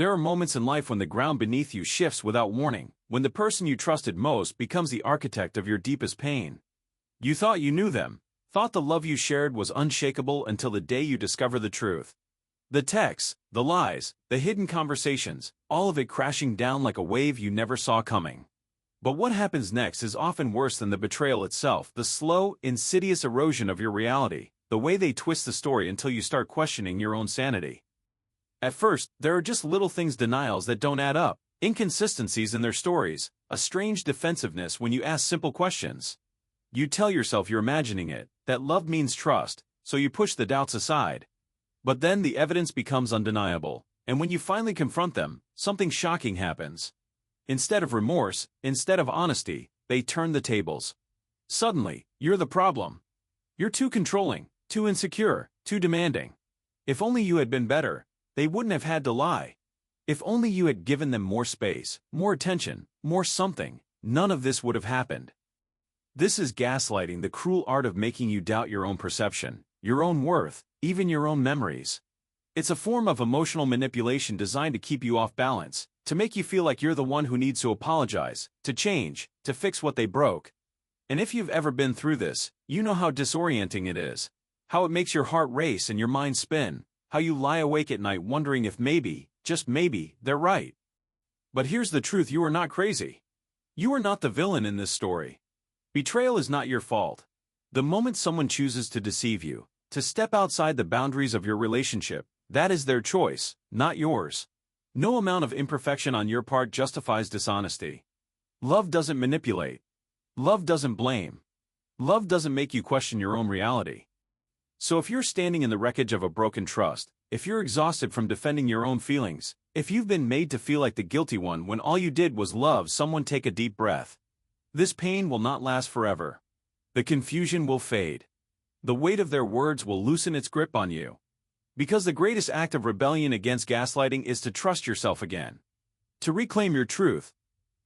There are moments in life when the ground beneath you shifts without warning, when the person you trusted most becomes the architect of your deepest pain. You thought you knew them, thought the love you shared was unshakable until the day you discover the truth. The texts, the lies, the hidden conversations, all of it crashing down like a wave you never saw coming. But what happens next is often worse than the betrayal itself, the slow, insidious erosion of your reality, the way they twist the story until you start questioning your own sanity. At first, there are just little things, denials that don't add up, inconsistencies in their stories, a strange defensiveness when you ask simple questions. You tell yourself you're imagining it, that love means trust, so you push the doubts aside. But then the evidence becomes undeniable, and when you finally confront them, something shocking happens. Instead of remorse, instead of honesty, they turn the tables. Suddenly, you're the problem. You're too controlling, too insecure, too demanding. If only you had been better, they wouldn't have had to lie. If only you had given them more space, more attention, more something, none of this would have happened. This is gaslighting, the cruel art of making you doubt your own perception, your own worth, even your own memories. It's a form of emotional manipulation designed to keep you off balance, to make you feel like you're the one who needs to apologize, to change, to fix what they broke. And if you've ever been through this, you know how disorienting it is, how it makes your heart race and your mind spin, how you lie awake at night wondering if maybe, just maybe, they're right. But here's the truth: you are not crazy. You are not the villain in this story. Betrayal is not your fault. The moment someone chooses to deceive you, to step outside the boundaries of your relationship, that is their choice, not yours. No amount of imperfection on your part justifies dishonesty. Love doesn't manipulate. Love doesn't blame. Love doesn't make you question your own reality. So if you're standing in the wreckage of a broken trust, if you're exhausted from defending your own feelings, if you've been made to feel like the guilty one when all you did was love someone, take a deep breath. This pain will not last forever. The confusion will fade. The weight of their words will loosen its grip on you. Because the greatest act of rebellion against gaslighting is to trust yourself again. To reclaim your truth.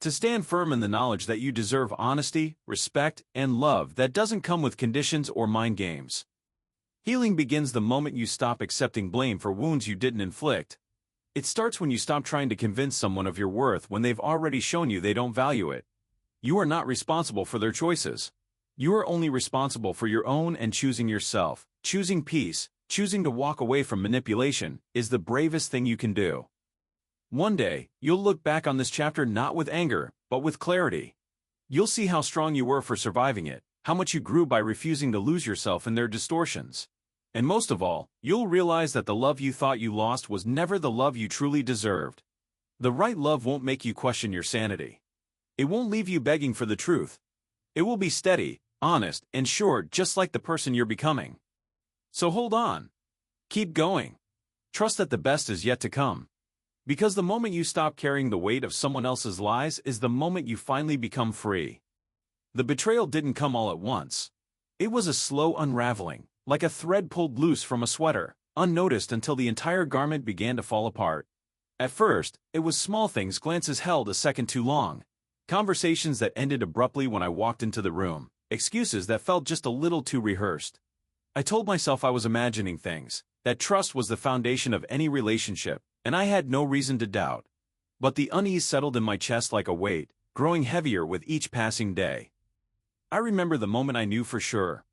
To stand firm in the knowledge that you deserve honesty, respect, and love that doesn't come with conditions or mind games. Healing begins the moment you stop accepting blame for wounds you didn't inflict. It starts when you stop trying to convince someone of your worth when they've already shown you they don't value it. You are not responsible for their choices. You are only responsible for your own, and choosing yourself, choosing peace, choosing to walk away from manipulation, is the bravest thing you can do. One day, you'll look back on this chapter not with anger, but with clarity. You'll see how strong you were for surviving it, how much you grew by refusing to lose yourself in their distortions. And most of all, you'll realize that the love you thought you lost was never the love you truly deserved. The right love won't make you question your sanity. It won't leave you begging for the truth. It will be steady, honest, and sure, just like the person you're becoming. So hold on. Keep going. Trust that the best is yet to come. Because the moment you stop carrying the weight of someone else's lies is the moment you finally become free. The betrayal didn't come all at once. It was a slow unraveling, like a thread pulled loose from a sweater, unnoticed until the entire garment began to fall apart. At first, it was small things: glances held a second too long, conversations that ended abruptly when I walked into the room, excuses that felt just a little too rehearsed. I told myself I was imagining things, that trust was the foundation of any relationship, and I had no reason to doubt. But the unease settled in my chest like a weight, growing heavier with each passing day. I remember the moment I knew for sure.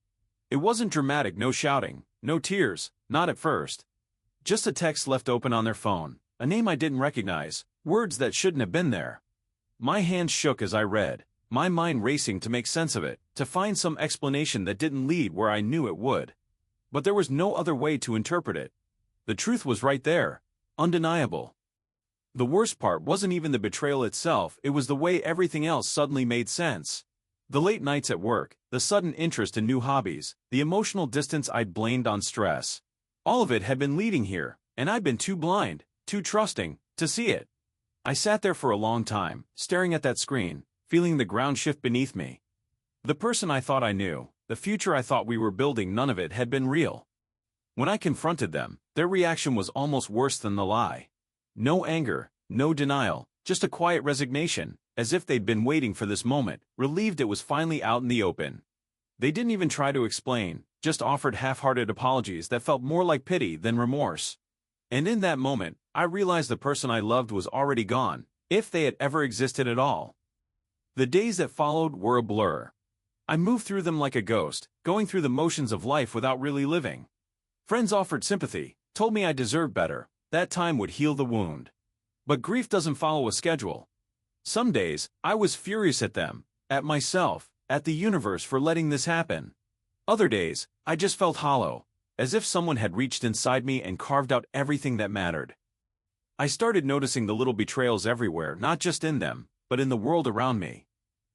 It wasn't dramatic, no shouting, no tears, not at first. Just a text left open on their phone, a name I didn't recognize, words that shouldn't have been there. My hands shook as I read, my mind racing to make sense of it, to find some explanation that didn't lead where I knew it would. But there was no other way to interpret it. The truth was right there, undeniable. The worst part wasn't even the betrayal itself, it was the way everything else suddenly made sense. The late nights at work, the sudden interest in new hobbies, the emotional distance I'd blamed on stress. All of it had been leading here, and I'd been too blind, too trusting, to see it. I sat there for a long time, staring at that screen, feeling the ground shift beneath me. The person I thought I knew, the future I thought we were building, none of it had been real. When I confronted them, their reaction was almost worse than the lie. No anger, no denial, just a quiet resignation, as if they'd been waiting for this moment, relieved it was finally out in the open. They didn't even try to explain, just offered half-hearted apologies that felt more like pity than remorse. And in that moment, I realized the person I loved was already gone, if they had ever existed at all. The days that followed were a blur. I moved through them like a ghost, going through the motions of life without really living. Friends offered sympathy, told me I deserved better, that time would heal the wound. But grief doesn't follow a schedule. Some days, I was furious at them, at myself, at the universe for letting this happen. Other days, I just felt hollow, as if someone had reached inside me and carved out everything that mattered. I started noticing the little betrayals everywhere, not just in them, but in the world around me.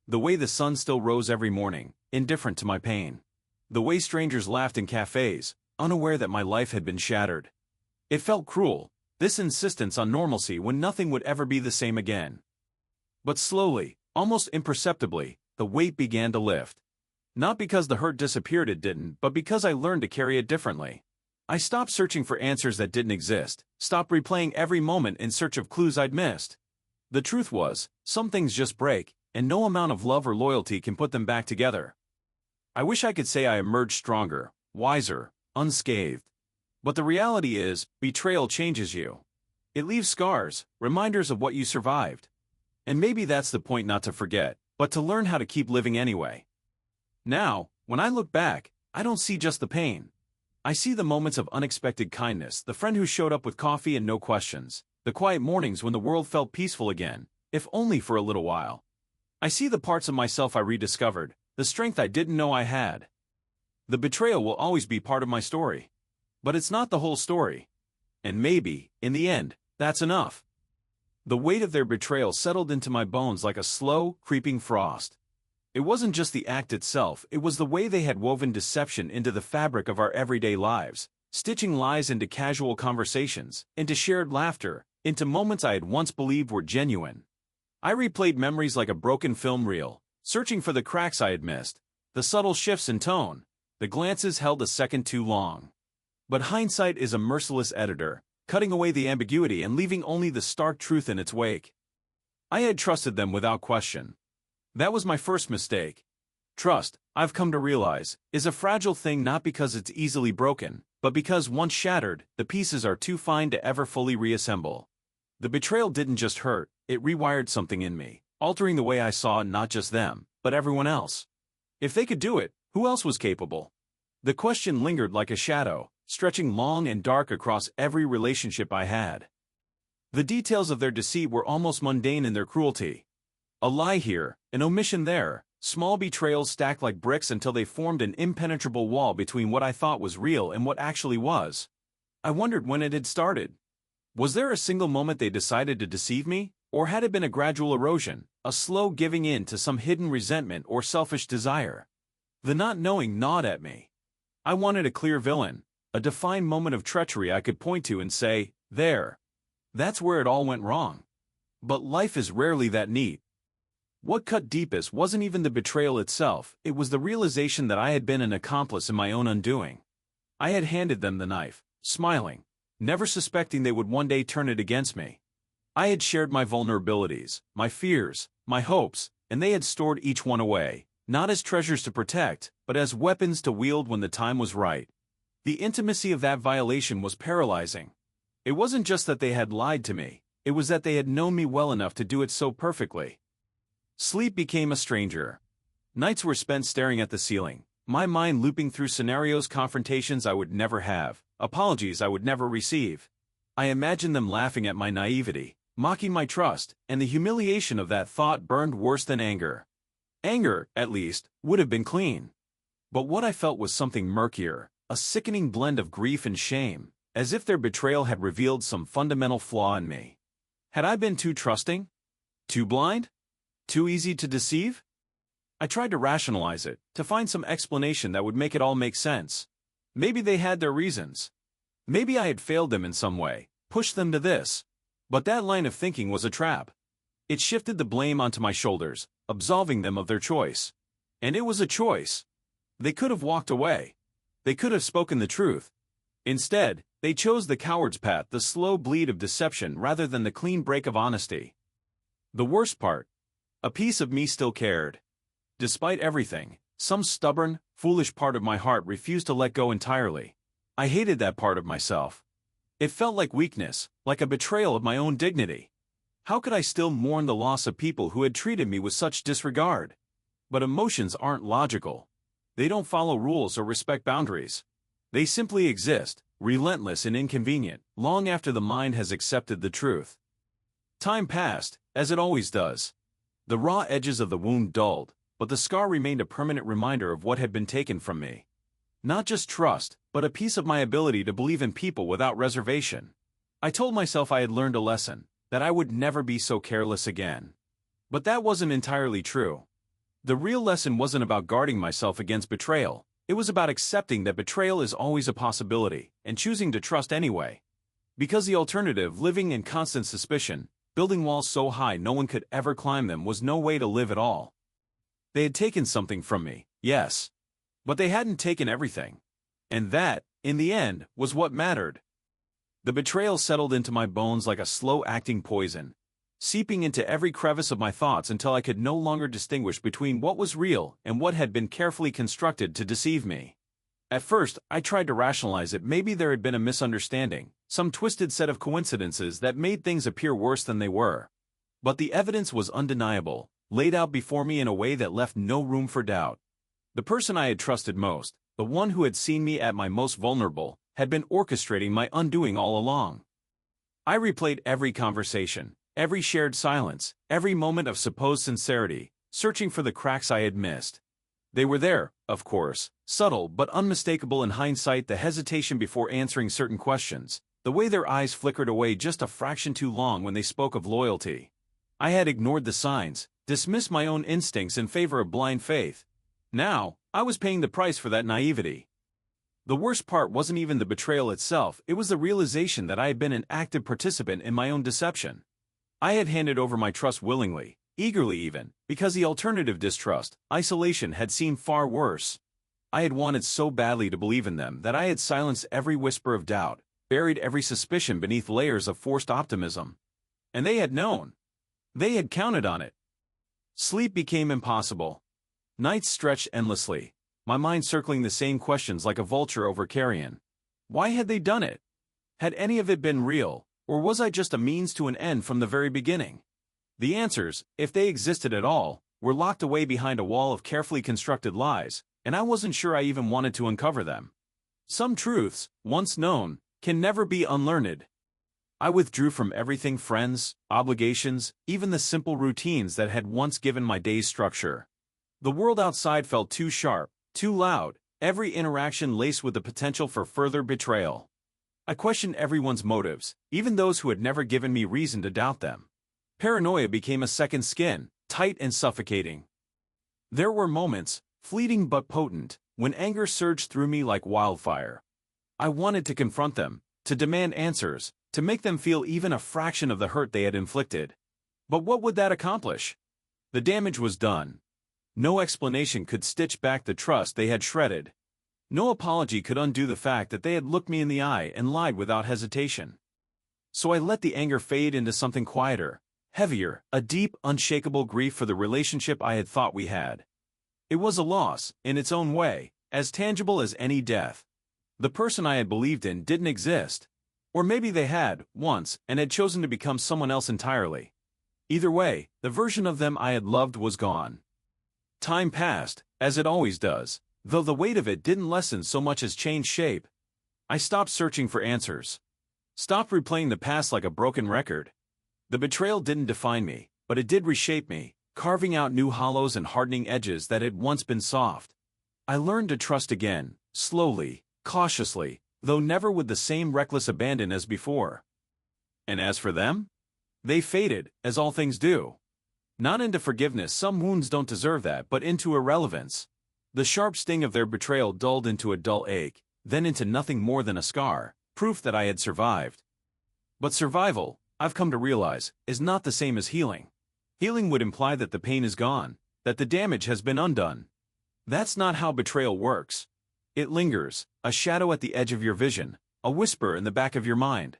The way the sun still rose every morning, indifferent to my pain. The way strangers laughed in cafes, unaware that my life had been shattered. It felt cruel, this insistence on normalcy when nothing would ever be the same again. But slowly, almost imperceptibly, the weight began to lift. Not because the hurt disappeared, it didn't, but because I learned to carry it differently. I stopped searching for answers that didn't exist, stopped replaying every moment in search of clues I'd missed. The truth was, some things just break, and no amount of love or loyalty can put them back together. I wish I could say I emerged stronger, wiser, unscathed. But the reality is, betrayal changes you. It leaves scars, reminders of what you survived. And maybe that's the point, not to forget, but to learn how to keep living anyway. Now, when I look back, I don't see just the pain. I see the moments of unexpected kindness, the friend who showed up with coffee and no questions, the quiet mornings when the world felt peaceful again, if only for a little while. I see the parts of myself I rediscovered, the strength I didn't know I had. The betrayal will always be part of my story. But it's not the whole story. And maybe, in the end, that's enough. The weight of their betrayal settled into my bones like a slow, creeping frost. It wasn't just the act itself, it was the way they had woven deception into the fabric of our everyday lives, stitching lies into casual conversations, into shared laughter, into moments I had once believed were genuine. I replayed memories like a broken film reel, searching for the cracks I had missed, the subtle shifts in tone, the glances held a second too long. But hindsight is a merciless editor, cutting away the ambiguity and leaving only the stark truth in its wake. I had trusted them without question. That was my first mistake. Trust, I've come to realize, is a fragile thing, not because it's easily broken, but because once shattered, the pieces are too fine to ever fully reassemble. The betrayal didn't just hurt, it rewired something in me, altering the way I saw not just them, but everyone else. If they could do it, who else was capable? The question lingered like a shadow, stretching long and dark across every relationship I had. The details of their deceit were almost mundane in their cruelty. A lie here, an omission there, small betrayals stacked like bricks until they formed an impenetrable wall between what I thought was real and what actually was. I wondered when it had started. Was there a single moment they decided to deceive me, or had it been a gradual erosion, a slow giving in to some hidden resentment or selfish desire? The not knowing gnawed at me. I wanted a clear villain, a defined moment of treachery I could point to and say, there. That's where it all went wrong. But life is rarely that neat. What cut deepest wasn't even the betrayal itself, it was the realization that I had been an accomplice in my own undoing. I had handed them the knife, smiling, never suspecting they would one day turn it against me. I had shared my vulnerabilities, my fears, my hopes, and they had stored each one away, not as treasures to protect, but as weapons to wield when the time was right. The intimacy of that violation was paralyzing. It wasn't just that they had lied to me, it was that they had known me well enough to do it so perfectly. Sleep became a stranger. Nights were spent staring at the ceiling, my mind looping through scenarios, confrontations I would never have, apologies I would never receive. I imagined them laughing at my naivety, mocking my trust, and the humiliation of that thought burned worse than anger. Anger, at least, would have been clean. But what I felt was something murkier, a sickening blend of grief and shame, as if their betrayal had revealed some fundamental flaw in me. Had I been too trusting? Too blind? Too easy to deceive? I tried to rationalize it, to find some explanation that would make it all make sense. Maybe they had their reasons. Maybe I had failed them in some way, pushed them to this. But that line of thinking was a trap. It shifted the blame onto my shoulders, absolving them of their choice. And it was a choice. They could have walked away. They could have spoken the truth. Instead, they chose the coward's path, the slow bleed of deception rather than the clean break of honesty. The worst part, a piece of me still cared. Despite everything, some stubborn, foolish part of my heart refused to let go entirely. I hated that part of myself. It felt like weakness, like a betrayal of my own dignity. How could I still mourn the loss of people who had treated me with such disregard? But emotions aren't logical. They don't follow rules or respect boundaries. They simply exist, relentless and inconvenient, long after the mind has accepted the truth. Time passed, as it always does. The raw edges of the wound dulled, but the scar remained a permanent reminder of what had been taken from me. Not just trust, but a piece of my ability to believe in people without reservation. I told myself I had learned a lesson, that I would never be so careless again. But that wasn't entirely true. The real lesson wasn't about guarding myself against betrayal. It was about accepting that betrayal is always a possibility, and choosing to trust anyway. Because the alternative, living in constant suspicion, building walls so high no one could ever climb them, was no way to live at all. They had taken something from me, yes. But they hadn't taken everything. And that, in the end, was what mattered. The betrayal settled into my bones like a slow-acting poison, seeping into every crevice of my thoughts until I could no longer distinguish between what was real and what had been carefully constructed to deceive me. At first, I tried to rationalize it. Maybe there had been a misunderstanding, some twisted set of coincidences that made things appear worse than they were. But the evidence was undeniable, laid out before me in a way that left no room for doubt. The person I had trusted most, the one who had seen me at my most vulnerable, had been orchestrating my undoing all along. I replayed every conversation, every shared silence, every moment of supposed sincerity, searching for the cracks I had missed. They were there, of course, subtle but unmistakable in hindsight: the hesitation before answering certain questions, the way their eyes flickered away just a fraction too long when they spoke of loyalty. I had ignored the signs, dismissed my own instincts in favor of blind faith. Now, I was paying the price for that naivety. The worst part wasn't even the betrayal itself, it was the realization that I had been an active participant in my own deception. I had handed over my trust willingly, eagerly even, because the alternative, distrust, isolation, had seemed far worse. I had wanted so badly to believe in them that I had silenced every whisper of doubt, buried every suspicion beneath layers of forced optimism. And they had known. They had counted on it. Sleep became impossible. Nights stretched endlessly, my mind circling the same questions like a vulture over carrion. Why had they done it? Had any of it been real, or was I just a means to an end from the very beginning? The answers, if they existed at all, were locked away behind a wall of carefully constructed lies, and I wasn't sure I even wanted to uncover them. Some truths, once known, can never be unlearned. I withdrew from everything: friends, obligations, even the simple routines that had once given my days structure. The world outside felt too sharp, too loud, every interaction laced with the potential for further betrayal. I questioned everyone's motives, even those who had never given me reason to doubt them. Paranoia became a second skin, tight and suffocating. There were moments, fleeting but potent, when anger surged through me like wildfire. I wanted to confront them, to demand answers, to make them feel even a fraction of the hurt they had inflicted. But what would that accomplish? The damage was done. No explanation could stitch back the trust they had shredded. No apology could undo the fact that they had looked me in the eye and lied without hesitation. So I let the anger fade into something quieter, heavier, a deep, unshakable grief for the relationship I had thought we had. It was a loss, in its own way, as tangible as any death. The person I had believed in didn't exist. Or maybe they had, once, and had chosen to become someone else entirely. Either way, the version of them I had loved was gone. Time passed, as it always does, though the weight of it didn't lessen so much as change shape. I stopped searching for answers. Stopped replaying the past like a broken record. The betrayal didn't define me, but it did reshape me, carving out new hollows and hardening edges that had once been soft. I learned to trust again, slowly, cautiously, though never with the same reckless abandon as before. And as for them? They faded, as all things do. Not into forgiveness, some wounds don't deserve that, but into irrelevance. The sharp sting of their betrayal dulled into a dull ache, then into nothing more than a scar, proof that I had survived. But survival, I've come to realize, is not the same as healing. Healing would imply that the pain is gone, that the damage has been undone. That's not how betrayal works. It lingers, a shadow at the edge of your vision, a whisper in the back of your mind.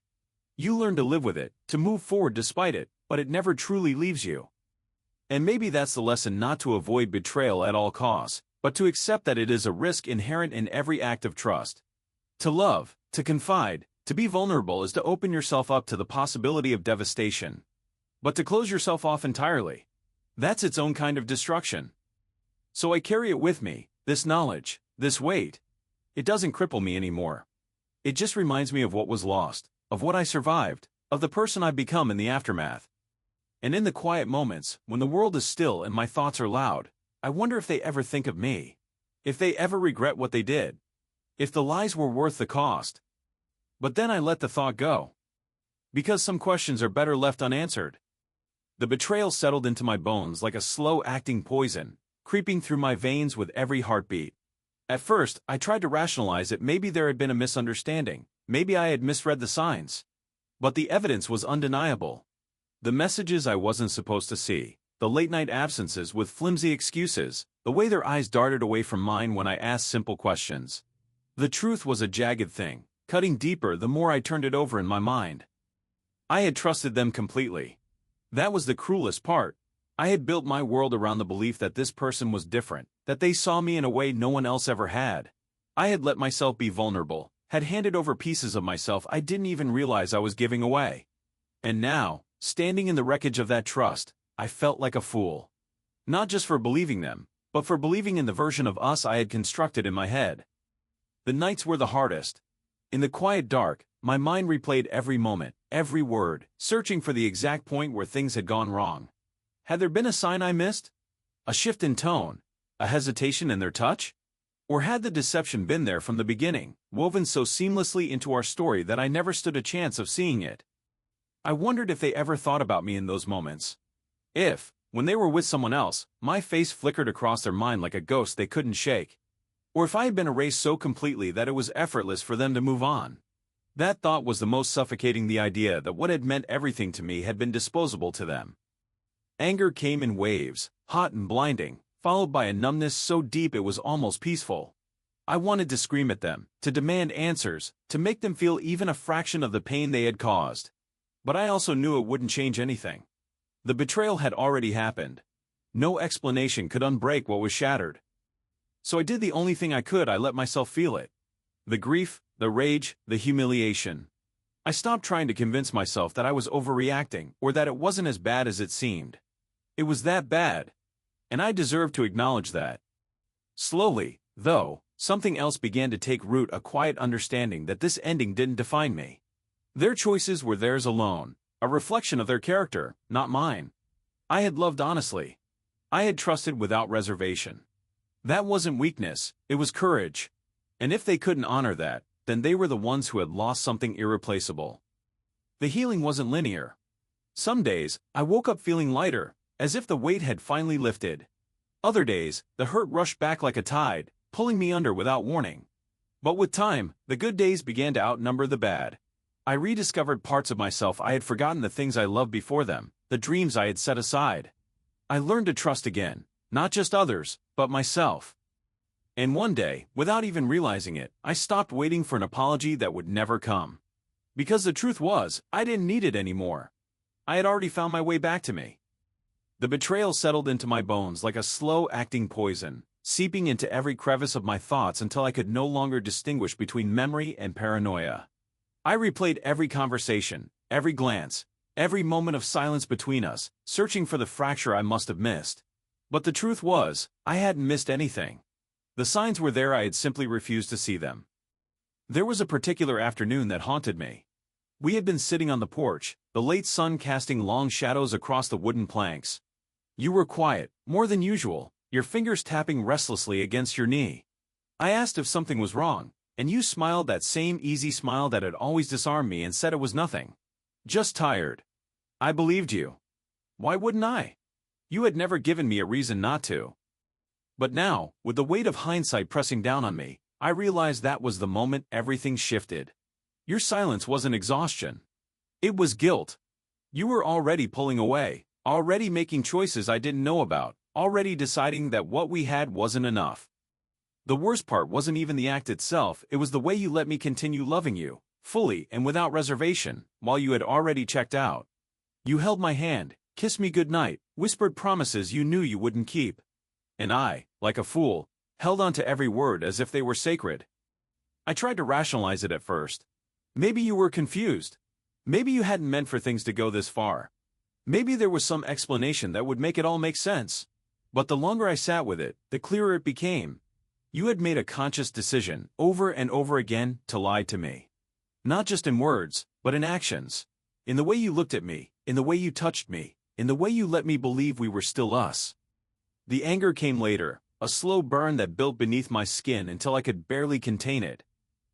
You learn to live with it, to move forward despite it, but it never truly leaves you. And maybe that's the lesson: not to avoid betrayal at all costs, but to accept that it is a risk inherent in every act of trust. To love, to confide, To be vulnerable is to open yourself up to the possibility of devastation. But to close yourself off entirely, that's its own kind of destruction. So I carry it with me, this knowledge, this weight. It doesn't cripple me anymore. It just reminds me of what was lost, of what I survived, of the person I've become in the aftermath. And in the quiet moments, when the world is still and my thoughts are loud, I wonder if they ever think of me. If they ever regret what they did. If the lies were worth the cost. But then I let the thought go. Because some questions are better left unanswered. The betrayal settled into my bones like a slow-acting poison, creeping through my veins with every heartbeat. At first, I tried to rationalize it. Maybe there had been a misunderstanding. Maybe I had misread the signs. But the evidence was undeniable. The messages I wasn't supposed to see, the late-night absences with flimsy excuses, the way their eyes darted away from mine when I asked simple questions. The truth was a jagged thing, cutting deeper the more I turned it over in my mind. I had trusted them completely. That was the cruelest part. I had built my world around the belief that this person was different, that they saw me in a way no one else ever had. I had let myself be vulnerable, had handed over pieces of myself I didn't even realize I was giving away. And now, standing in the wreckage of that trust, I felt like a fool. Not just for believing them, but for believing in the version of us I had constructed in my head. The nights were the hardest. In the quiet dark, my mind replayed every moment, every word, searching for the exact point where things had gone wrong. Had there been a sign I missed? A shift in tone? A hesitation in their touch? Or had the deception been there from the beginning, woven so seamlessly into our story that I never stood a chance of seeing it? I wondered if they ever thought about me in those moments. If, when they were with someone else, my face flickered across their mind like a ghost they couldn't shake. Or if I had been erased so completely that it was effortless for them to move on. That thought was the most suffocating, the idea that what had meant everything to me had been disposable to them. Anger came in waves, hot and blinding, followed by a numbness so deep it was almost peaceful. I wanted to scream at them, to demand answers, to make them feel even a fraction of the pain they had caused. But I also knew it wouldn't change anything. The betrayal had already happened. No explanation could unbreak what was shattered. So I did the only thing I could. I let myself feel it. The grief, the rage, the humiliation. I stopped trying to convince myself that I was overreacting or that it wasn't as bad as it seemed. It was that bad. And I deserved to acknowledge that. Slowly, though, something else began to take root, a quiet understanding that this ending didn't define me. Their choices were theirs alone, a reflection of their character, not mine. I had loved honestly. I had trusted without reservation. That wasn't weakness, it was courage. And if they couldn't honor that, then they were the ones who had lost something irreplaceable. The healing wasn't linear. Some days, I woke up feeling lighter, as if the weight had finally lifted. Other days, the hurt rushed back like a tide, pulling me under without warning. But with time, the good days began to outnumber the bad. I rediscovered parts of myself I had forgotten, the things I loved before them, the dreams I had set aside. I learned to trust again, not just others, but myself. And one day, without even realizing it, I stopped waiting for an apology that would never come. Because the truth was, I didn't need it anymore. I had already found my way back to me. The betrayal settled into my bones like a slow-acting poison, seeping into every crevice of my thoughts until I could no longer distinguish between memory and paranoia. I replayed every conversation, every glance, every moment of silence between us, searching for the fracture I must have missed. But the truth was, I hadn't missed anything. The signs were there, I had simply refused to see them. There was a particular afternoon that haunted me. We had been sitting on the porch, the late sun casting long shadows across the wooden planks. You were quiet, more than usual, your fingers tapping restlessly against your knee. I asked if something was wrong, and you smiled, that same easy smile that had always disarmed me, and said it was nothing. Just tired. I believed you. Why wouldn't I? You had never given me a reason not to. But now, with the weight of hindsight pressing down on me, I realized that was the moment everything shifted. Your silence wasn't exhaustion. It was guilt. You were already pulling away, already making choices I didn't know about, already deciding that what we had wasn't enough. The worst part wasn't even the act itself, it was the way you let me continue loving you, fully and without reservation, while you had already checked out. You held my hand, kissed me goodnight, whispered promises you knew you wouldn't keep. And I, like a fool, held on to every word as if they were sacred. I tried to rationalize it at first. Maybe you were confused. Maybe you hadn't meant for things to go this far. Maybe there was some explanation that would make it all make sense. But the longer I sat with it, the clearer it became. You had made a conscious decision, over and over again, to lie to me. Not just in words, but in actions. In the way you looked at me, in the way you touched me, in the way you let me believe we were still us. The anger came later, a slow burn that built beneath my skin until I could barely contain it.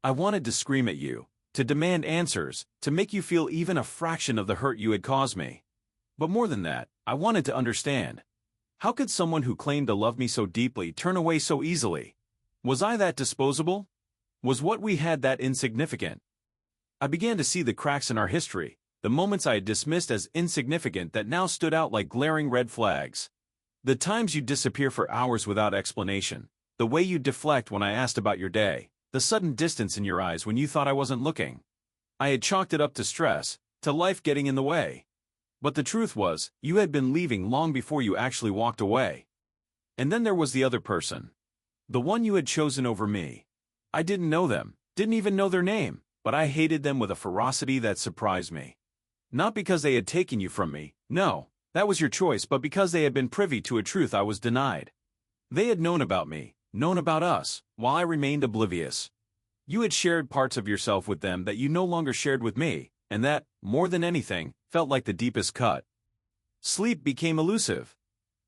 I wanted to scream at you, to demand answers, to make you feel even a fraction of the hurt you had caused me. But more than that, I wanted to understand. How could someone who claimed to love me so deeply turn away so easily? Was I that disposable? Was what we had that insignificant? I began to see the cracks in our history, the moments I had dismissed as insignificant that now stood out like glaring red flags. The times you'd disappear for hours without explanation, the way you'd deflect when I asked about your day, the sudden distance in your eyes when you thought I wasn't looking. I had chalked it up to stress, to life getting in the way. But the truth was, you had been leaving long before you actually walked away. And then there was the other person. The one you had chosen over me. I didn't know them, didn't even know their name, but I hated them with a ferocity that surprised me. Not because they had taken you from me, no, that was your choice, but because they had been privy to a truth I was denied. They had known about me, known about us, while I remained oblivious. You had shared parts of yourself with them that you no longer shared with me, and that, more than anything, felt like the deepest cut. Sleep became elusive.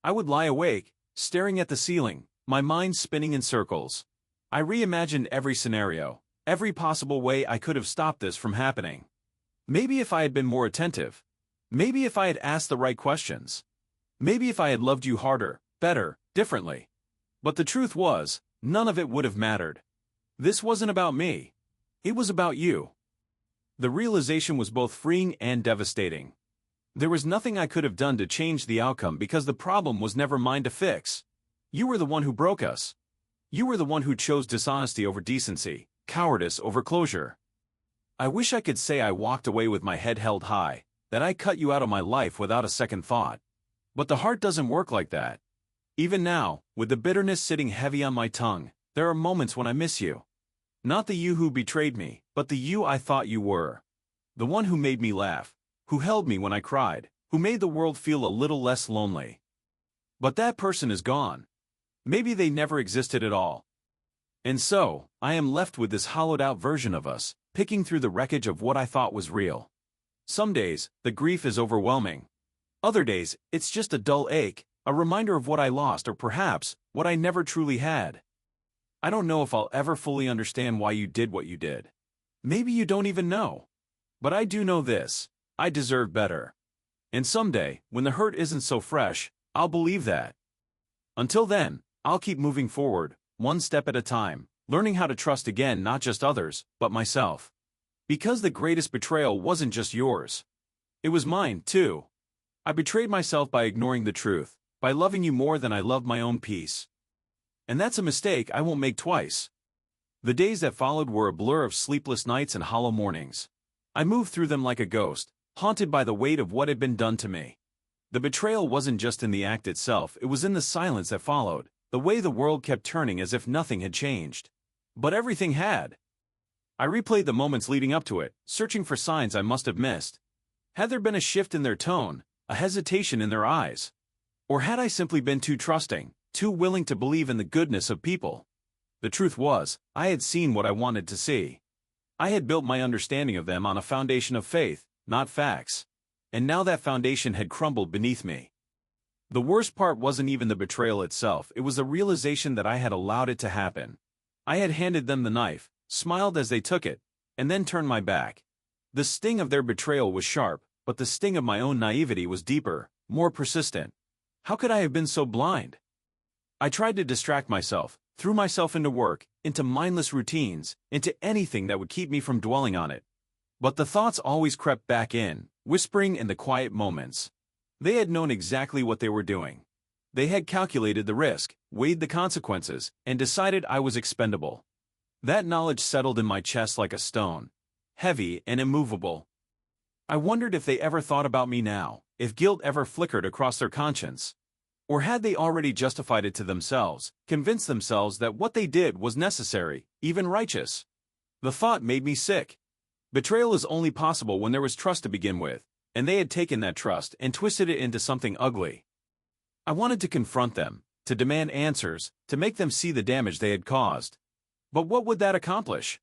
I would lie awake, staring at the ceiling, my mind spinning in circles. I reimagined every scenario, every possible way I could have stopped this from happening. Maybe if I had been more attentive. Maybe if I had asked the right questions. Maybe if I had loved you harder, better, differently. But the truth was, none of it would have mattered. This wasn't about me. It was about you. The realization was both freeing and devastating. There was nothing I could have done to change the outcome because the problem was never mine to fix. You were the one who broke us. You were the one who chose dishonesty over decency, cowardice over closure. I wish I could say I walked away with my head held high, that I cut you out of my life without a second thought. But the heart doesn't work like that. Even now, with the bitterness sitting heavy on my tongue, there are moments when I miss you. Not the you who betrayed me, but the you I thought you were. The one who made me laugh, who held me when I cried, who made the world feel a little less lonely. But that person is gone. Maybe they never existed at all. And so, I am left with this hollowed-out version of us, picking through the wreckage of what I thought was real. Some days, the grief is overwhelming. Other days, it's just a dull ache, a reminder of what I lost or perhaps, what I never truly had. I don't know if I'll ever fully understand why you did what you did. Maybe you don't even know. But I do know this: I deserve better. And someday, when the hurt isn't so fresh, I'll believe that. Until then, I'll keep moving forward, one step at a time, learning how to trust again not just others, but myself. Because the greatest betrayal wasn't just yours. It was mine, too. I betrayed myself by ignoring the truth, by loving you more than I loved my own peace. And that's a mistake I won't make twice. The days that followed were a blur of sleepless nights and hollow mornings. I moved through them like a ghost, haunted by the weight of what had been done to me. The betrayal wasn't just in the act itself, it was in the silence that followed, the way the world kept turning as if nothing had changed. But everything had. I replayed the moments leading up to it, searching for signs I must have missed. Had there been a shift in their tone, a hesitation in their eyes? Or had I simply been too trusting, too willing to believe in the goodness of people? The truth was, I had seen what I wanted to see. I had built my understanding of them on a foundation of faith, not facts. And now that foundation had crumbled beneath me. The worst part wasn't even the betrayal itself, it was the realization that I had allowed it to happen. I had handed them the knife, smiled as they took it, and then turned my back. The sting of their betrayal was sharp, but the sting of my own naivety was deeper, more persistent. How could I have been so blind? I tried to distract myself, threw myself into work, into mindless routines, into anything that would keep me from dwelling on it. But the thoughts always crept back in, whispering in the quiet moments. They had known exactly what they were doing. They had calculated the risk, weighed the consequences, and decided I was expendable. That knowledge settled in my chest like a stone, heavy and immovable. I wondered if they ever thought about me now, if guilt ever flickered across their conscience. Or had they already justified it to themselves, convinced themselves that what they did was necessary, even righteous? The thought made me sick. Betrayal is only possible when there was trust to begin with, and they had taken that trust and twisted it into something ugly. I wanted to confront them, to demand answers, to make them see the damage they had caused. But what would that accomplish?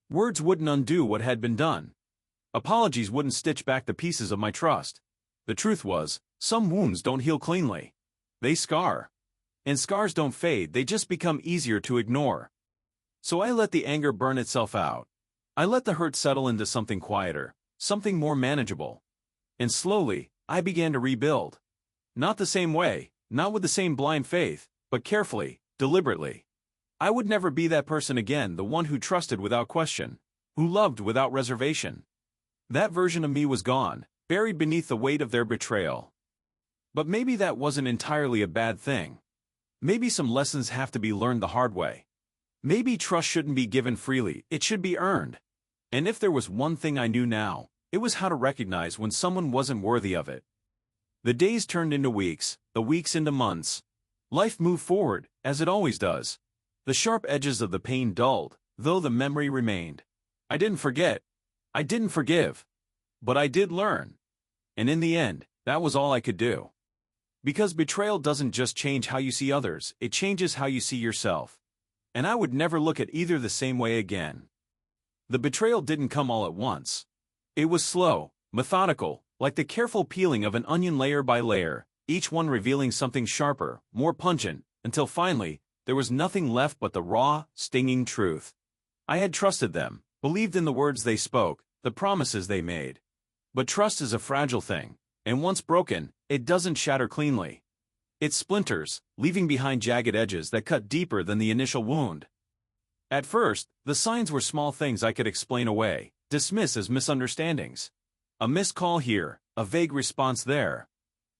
Words wouldn't undo what had been done. Apologies wouldn't stitch back the pieces of my trust. The truth was, some wounds don't heal cleanly. They scar. And scars don't fade, they just become easier to ignore. So I let the anger burn itself out. I let the hurt settle into something quieter, something more manageable. And slowly, I began to rebuild. Not the same way, not with the same blind faith, but carefully, deliberately. I would never be that person again, the one who trusted without question, who loved without reservation. That version of me was gone, buried beneath the weight of their betrayal. But maybe that wasn't entirely a bad thing. Maybe some lessons have to be learned the hard way. Maybe trust shouldn't be given freely, it should be earned. And if there was one thing I knew now, it was how to recognize when someone wasn't worthy of it. The days turned into weeks, the weeks into months. Life moved forward, as it always does. The sharp edges of the pain dulled, though the memory remained. I didn't forget. I didn't forgive. But I did learn. And in the end, that was all I could do. Because betrayal doesn't just change how you see others, it changes how you see yourself. And I would never look at either the same way again. The betrayal didn't come all at once. It was slow, methodical, like the careful peeling of an onion layer by layer, each one revealing something sharper, more pungent, until finally, there was nothing left but the raw, stinging truth. I had trusted them, believed in the words they spoke, the promises they made. But trust is a fragile thing, and once broken, it doesn't shatter cleanly. It splinters, leaving behind jagged edges that cut deeper than the initial wound. At first, the signs were small things I could explain away, dismiss as misunderstandings. A missed call here, a vague response there.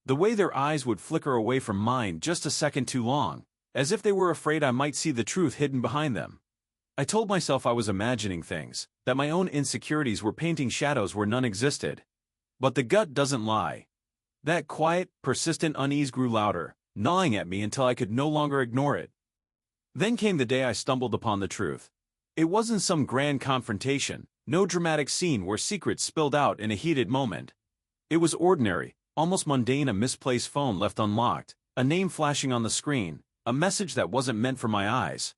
The way their eyes would flicker away from mine just a second too long, as if they were afraid I might see the truth hidden behind them. I told myself I was imagining things, that my own insecurities were painting shadows where none existed. But the gut doesn't lie. That quiet, persistent unease grew louder, gnawing at me until I could no longer ignore it. Then came the day I stumbled upon the truth. It wasn't some grand confrontation, no dramatic scene where secrets spilled out in a heated moment. It was ordinary, almost mundane, a misplaced phone left unlocked, a name flashing on the screen, a message that wasn't meant for my eyes.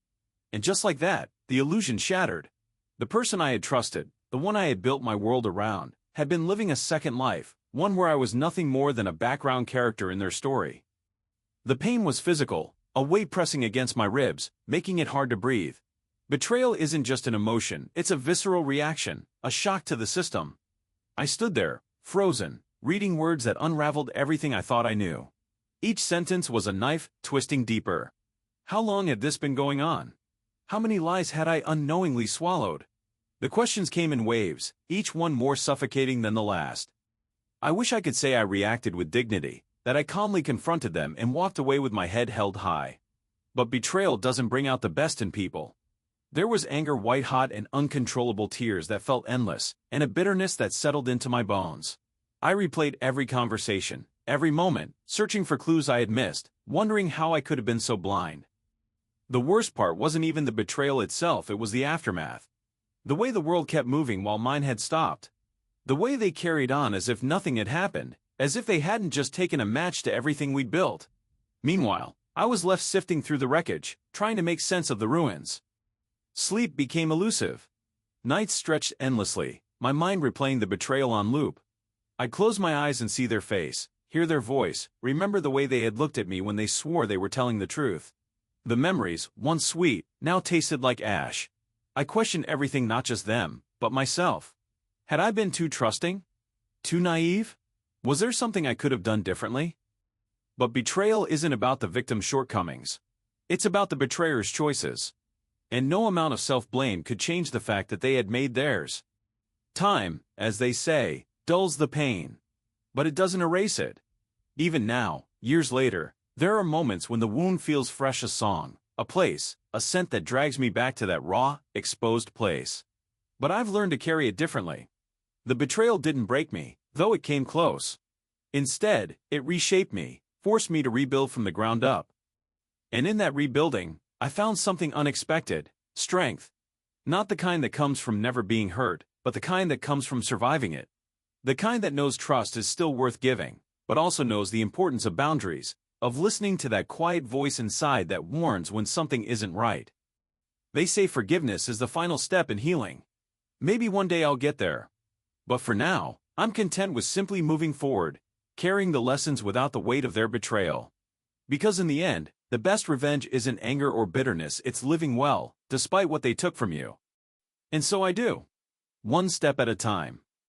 And just like that, the illusion shattered. The person I had trusted, the one I had built my world around, had been living a second life, one where I was nothing more than a background character in their story. The pain was physical, a weight pressing against my ribs, making it hard to breathe. Betrayal isn't just an emotion, it's a visceral reaction, a shock to the system. I stood there, frozen, reading words that unraveled everything I thought I knew. Each sentence was a knife, twisting deeper. How long had this been going on? How many lies had I unknowingly swallowed? The questions came in waves, each one more suffocating than the last. I wish I could say I reacted with dignity, that I calmly confronted them and walked away with my head held high. But betrayal doesn't bring out the best in people. There was anger white-hot and uncontrollable tears that felt endless, and a bitterness that settled into my bones. I replayed every conversation, every moment, searching for clues I had missed, wondering how I could have been so blind. The worst part wasn't even the betrayal itself, it was the aftermath. The way the world kept moving while mine had stopped. The way they carried on as if nothing had happened, as if they hadn't just taken a match to everything we'd built. Meanwhile, I was left sifting through the wreckage, trying to make sense of the ruins. Sleep became elusive. Nights stretched endlessly, my mind replaying the betrayal on loop. I'd close my eyes and see their face, hear their voice, remember the way they had looked at me when they swore they were telling the truth. The memories, once sweet, now tasted like ash. I questioned everything, not just them, but myself. Had I been too trusting? Too naive? Was there something I could have done differently? But betrayal isn't about the victim's shortcomings. It's about the betrayer's choices. And no amount of self-blame could change the fact that they had made theirs. Time, as they say, dulls the pain. But it doesn't erase it. Even now, years later, there are moments when the wound feels fresh, a song, a place, a scent that drags me back to that raw, exposed place. But I've learned to carry it differently. The betrayal didn't break me, though it came close. Instead, it reshaped me, forced me to rebuild from the ground up. And in that rebuilding, I found something unexpected: strength. Not the kind that comes from never being hurt, but the kind that comes from surviving it. The kind that knows trust is still worth giving, but also knows the importance of boundaries, of listening to that quiet voice inside that warns when something isn't right. They say forgiveness is the final step in healing. Maybe one day I'll get there. But for now, I'm content with simply moving forward, carrying the lessons without the weight of their betrayal. Because in the end, the best revenge isn't anger or bitterness, it's living well, despite what they took from you. And so I do. One step at a time.